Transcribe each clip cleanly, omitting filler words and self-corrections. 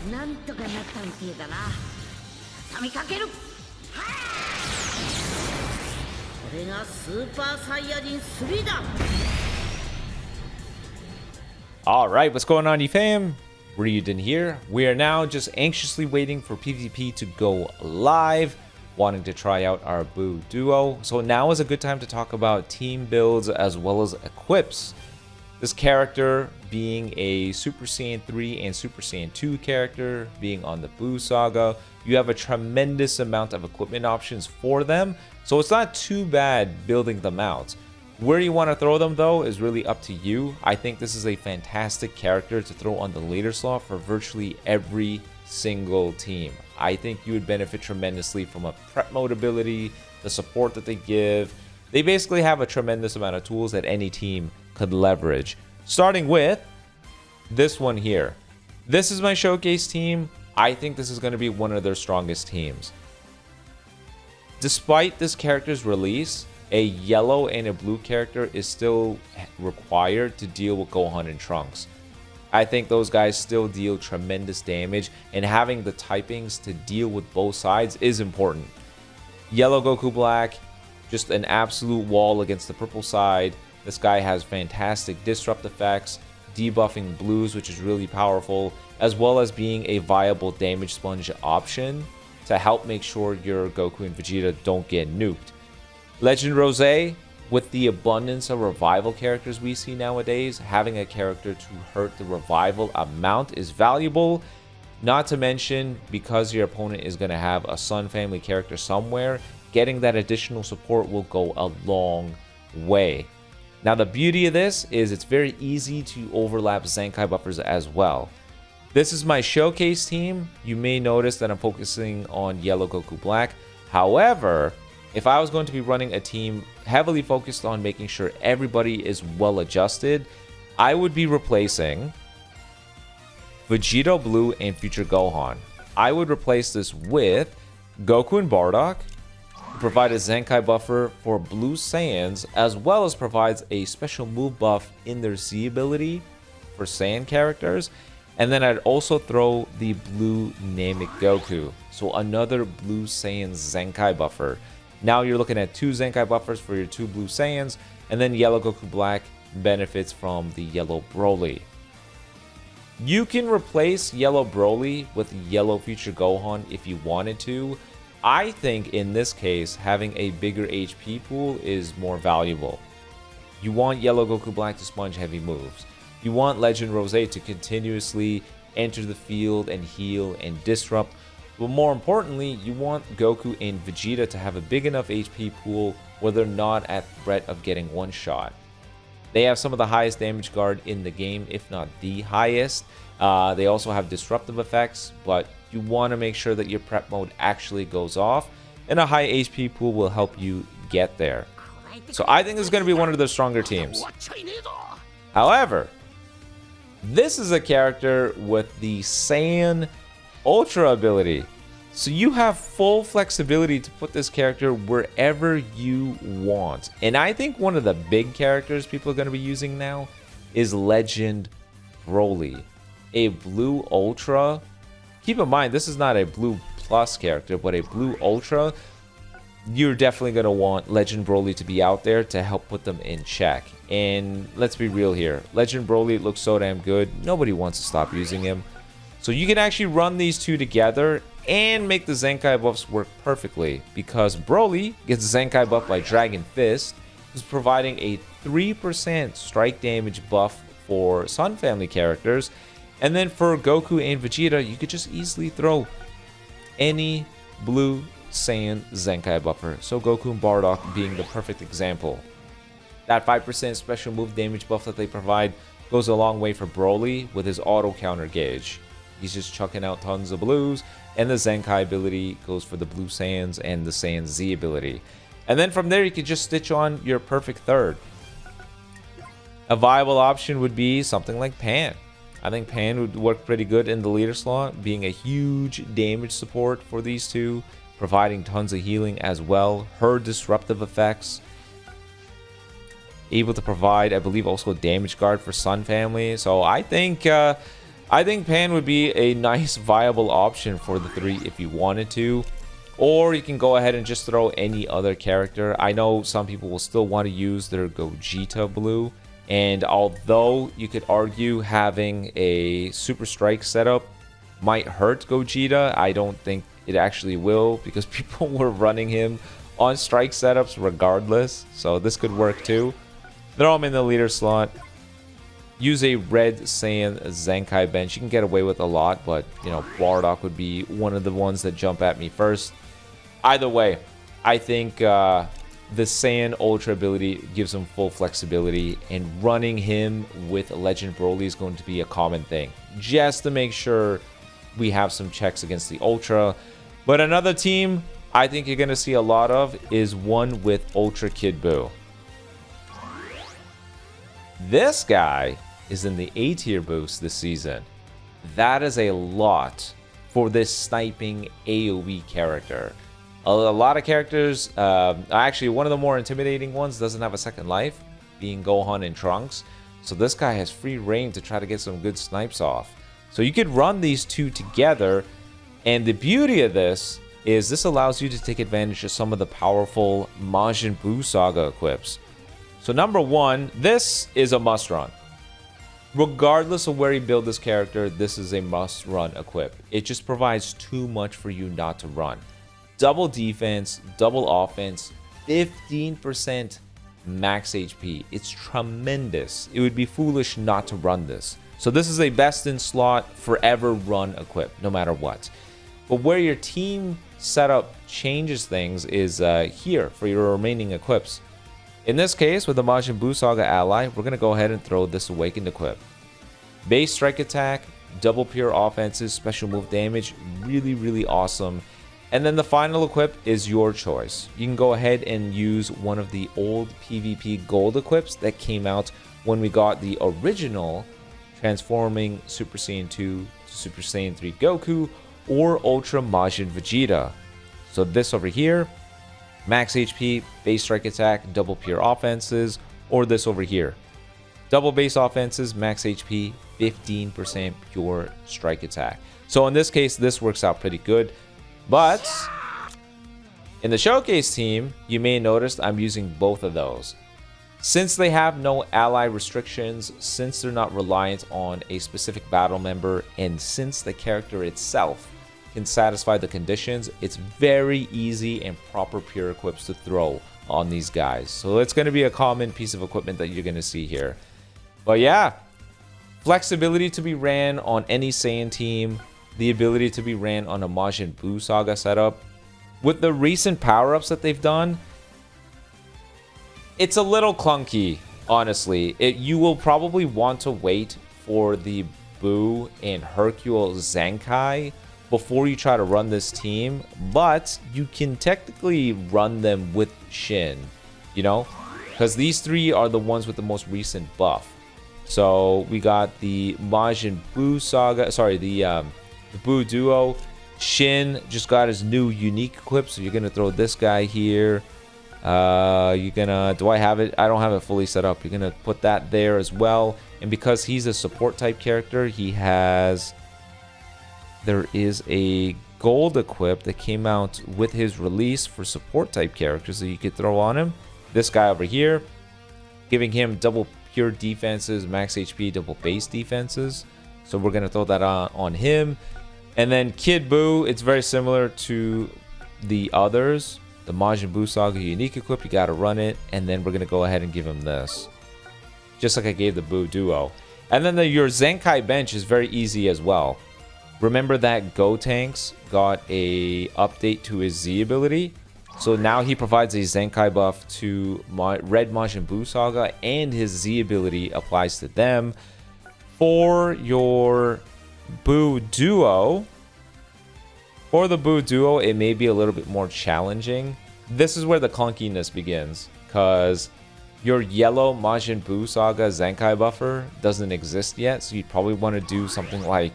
なんとかなったみてえだな。畳みかける。これがスーパーサイヤ人3だ。 All right, what's going on, you fam? Raiyuden here. We are now just anxiously waiting for PvP to go live, wanting to try out our BUU duo. So now is a good time to talk about team builds as well as equips. This character being a Super Saiyan 3 and Super Saiyan 2 character, being on the BUU saga, you have a tremendous amount of equipment options for them, so it's not too bad building them out. Where you want to throw them though is really up to you. I think this is a fantastic character to throw on the later slot for virtually every single team. I think you would benefit tremendously from a prep mode ability, the support that they give. They basically have a tremendous amount of tools that any team could leverage. Starting with this one here. This is my showcase team. I think this is going to be one of their strongest teams. Despite this character's release, a yellow and a blue character is still required to deal with Gohan and Trunks. I think those guys still deal tremendous damage, and having the typings to deal with both sides is important. Yellow Goku Black, just an absolute wall against the purple side. This guy has fantastic disrupt effects, debuffing blues, which is really powerful, as well as being a viable damage sponge option to help make sure your Goku and Vegeta don't get nuked. Legend Rose, with the abundance of revival characters we see nowadays, having a character to hurt the revival amount is valuable. Not to mention, because your opponent is going to have a Sun family character somewhere, getting that additional support will go a long way. Now, the beauty of this is it's very easy to overlap Zenkai buffers as well. This is my showcase team. You may notice that I'm focusing on Yellow Goku Black. However, if I was going to be running a team heavily focused on making sure everybody is well adjusted, I would be replacing Vegeta Blue and Future Gohan. I would replace this with Goku and Bardock, provide a Zenkai buffer for Blue Saiyans, as well as provides a special move buff in their Z ability for Saiyan characters. And then I'd also throw the Blue Namek Goku, so another Blue Saiyan Zenkai buffer. Now you're looking at 2 Zenkai buffers for your 2 Blue Saiyans, and then Yellow Goku Black benefits from the Yellow Broly. You can replace Yellow Broly with Yellow Future Gohan if you wanted to. I think in this case, having a bigger HP pool is more valuable. You want Yellow Goku Black to sponge heavy moves. You want Legend Rose to continuously enter the field and heal and disrupt. But more importantly, you want Goku and Vegeta to have a big enough HP pool where they're not at threat of getting one shot. They have some of the highest damage guard in the game, if not the highest. They also have disruptive effects, but you want to make sure that your prep mode actually goes off, and a high HP pool will help you get there. So I think this is going to be one of the stronger teams. However, this is a character with the Saiyan Ultra ability. So you have full flexibility to put this character wherever you want. And I think one of the big characters people are going to be using now is Legend Broly, a Blue Ultra. Keep in mind, this is not a Blue Plus character, but a Blue Ultra. You're definitely going to want Legend Broly to be out there to help put them in check. And let's be real here. Legend Broly looks so damn good. Nobody wants to stop using him. So you can actually run these two together and make the Zenkai buffs work perfectly, because Broly gets Zenkai buff by Dragon Fist, who's providing a 3% strike damage buff for Sun family characters. And then for Goku and Vegeta, you could just easily throw any Blue Saiyan Zenkai buffer. So Goku and Bardock being the perfect example. That 5% special move damage buff that they provide goes a long way for Broly with his auto counter gauge. He's just chucking out tons of blues, and the Zenkai ability goes for the Blue Saiyans and the Saiyan Z ability. And then from there, you could just stitch on your perfect third. A viable option would be something like Pan. I think Pan would work pretty good in the leader slot, being a huge damage support for these two, providing tons of healing as well. Her disruptive effects, able to provide, I believe, also a damage guard for Sun family. So I think I think Pan would be a nice viable option for the 3 if you wanted to. Or you can go ahead and just throw any other character. I know some people will still want to use their Gogeta blue. And although you could argue having a Super Strike setup might hurt Gogeta, I don't think it actually will, because people were running him on Strike setups regardless. So this could work too. Throw him in the leader slot. Use a red Saiyan Zenkai bench. You can get away with a lot, but, you know, Bardock would be one of the ones that jump at me first. Either way, I think the Saiyan Ultra ability gives him full flexibility, and running him with Legend Broly is going to be a common thing, just to make sure we have some checks against the Ultra. But another team I think you're going to see a lot of is one with Ultra Kid BUU. This guy is in the A tier boost this season. That is a lot for this sniping AoE character. A lot of characters, actually one of the more intimidating ones doesn't have a second life, being Gohan and Trunks. So this guy has free reign to try to get some good snipes off. So you could run these two together, and the beauty of this is this allows you to take advantage of some of the powerful Majin Buu Saga equips. So number one, this is a must run. Regardless of where you build this character, this is a must run equip. It just provides too much for you not to run. Double defense, double offense, 15% max HP. It's tremendous. It would be foolish not to run this. So this is a best in slot, forever run equip, no matter what. But where your team setup changes things is here for your remaining equips. In this case, with the Majin Buu Saga ally, we're going to go ahead and throw this Awakened equip. Base strike attack, double pure offenses, special move damage, really, really awesome. And then the final equip is your choice. You can go ahead and use one of the old PvP gold equips that came out when we got the original transforming Super Saiyan 2 to Super Saiyan 3 Goku or Ultra Majin Vegeta. So this over here, max HP, base strike attack, double pure offenses, or this over here. Double base offenses, max HP, 15% pure strike attack. So in this case, this works out pretty good. But in the showcase team, you may notice I'm using both of those. Since they have no ally restrictions, since they're not reliant on a specific battle member, and since the character itself can satisfy the conditions, it's very easy and proper pure equips to throw on these guys. So it's going to be a common piece of equipment that you're going to see here. But yeah, flexibility to be ran on any Saiyan team, the ability to be ran on a Majin Buu Saga setup. With the recent power-ups that they've done, it's a little clunky, honestly. You will probably want to wait for the Buu and Hercule Zenkai before you try to run this team, but you can technically run them with Shin, you know, because these three are the ones with the most recent buff. So we got the Majin Buu Saga, sorry, the BUU Duo. Shin just got his new unique equip, so you're gonna throw this guy here. You're gonna, do I have it? I don't have it fully set up. You're gonna put that there as well. And because he's a support type character, there is a gold equip that came out with his release for support type characters that you could throw on him. This guy over here, giving him double pure defenses, max HP, double base defenses. So we're gonna throw that on him. And then Kid BUU, it's very similar to the others. The Majin Buu Saga unique equip, you gotta run it. And then we're gonna go ahead and give him this, just like I gave the BUU Duo. And then your Zenkai bench is very easy as well. Remember that Gotenks got a update to his Z ability? So now he provides a Zenkai buff to Red Majin Buu Saga, and his Z ability applies to them. For your BUU Duo, it may be a little bit more challenging. This is where the clunkiness begins, because your yellow Majin Buu Saga Zenkai buffer doesn't exist yet, so you'd probably want to do something like,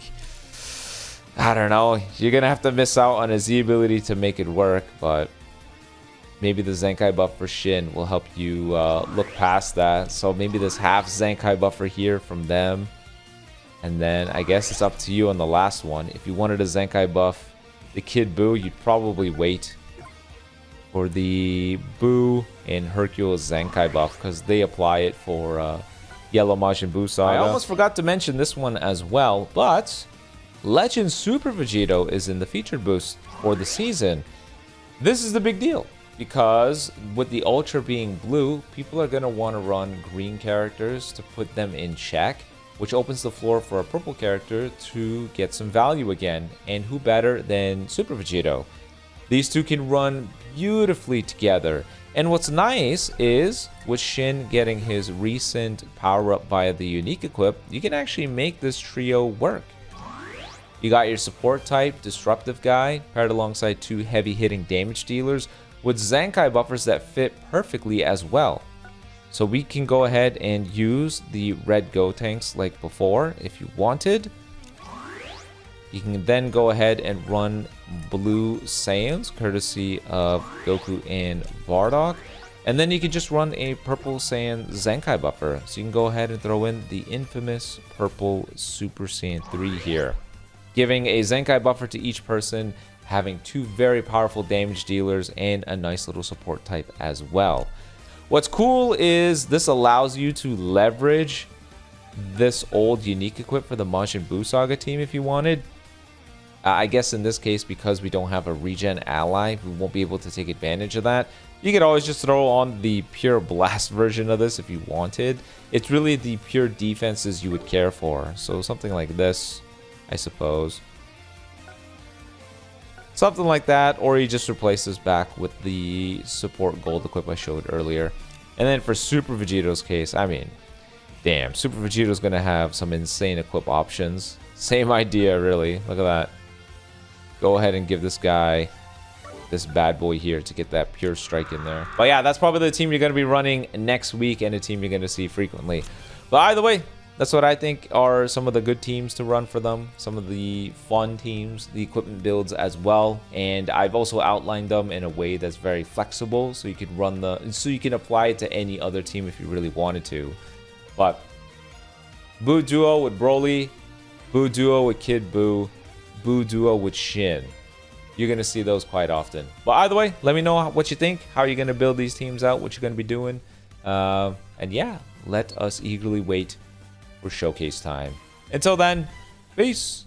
I don't know, you're gonna have to miss out on a Z ability to make it work, but maybe the Zenkai buff for Shin will help you look past that. So maybe this half Zenkai buffer here from them. And then I guess it's up to you on the last one. If you wanted a Zenkai buff, the Kid BUU, you'd probably wait for the BUU and Hercules Zenkai buff because they apply it for Yellow Majin Buu Saga. I almost forgot to mention this one as well, but Legend Super Vegito is in the featured boost for the season. This is the big deal because with the Ultra being blue, people are going to want to run green characters to put them in check, which opens the floor for a purple character to get some value again. And who better than Super Vegito? These two can run beautifully together. And what's nice is, with Shin getting his recent power-up via the unique equip, you can actually make this trio work. You got your support type, Disruptive guy, paired alongside two heavy-hitting damage dealers with Zenkai buffers that fit perfectly as well. So we can go ahead and use the red Gotenks like before if you wanted. You can then go ahead and run blue Saiyans, courtesy of Goku and Bardock. And then you can just run a purple Saiyan Zenkai buffer. So you can go ahead and throw in the infamous purple Super Saiyan 3 here, giving a Zenkai buffer to each person, having two very powerful damage dealers and a nice little support type as well. What's cool is this allows you to leverage this old unique equip for the Majin Buu Saga team if you wanted. I guess in this case, because we don't have a regen ally, we won't be able to take advantage of that. You could always just throw on the pure blast version of this if you wanted. It's really the pure defenses you would care for. So something like this, I suppose. Something like that, or you just replace this back with the support gold equip I showed earlier. And then for Super Vegito's case, I mean, damn, Super Vegito's going to have some insane equip options. Same idea, really. Look at that. Go ahead and give this guy this bad boy here to get that pure strike in there. But yeah, that's probably the team you're going to be running next week and a team you're going to see frequently. But either way, that's what I think are some of the good teams to run for them. Some of the fun teams, the equipment builds as well. And I've also outlined them in a way that's very flexible, so you can you can apply it to any other team if you really wanted to. But BUU Duo with Broly, BUU Duo with Kid BUU, BUU Duo with Shin. You're going to see those quite often. But either way, let me know what you think. How are you going to build these teams out? What you're going to be doing? And yeah, let us eagerly wait for showcase time. Until then, peace.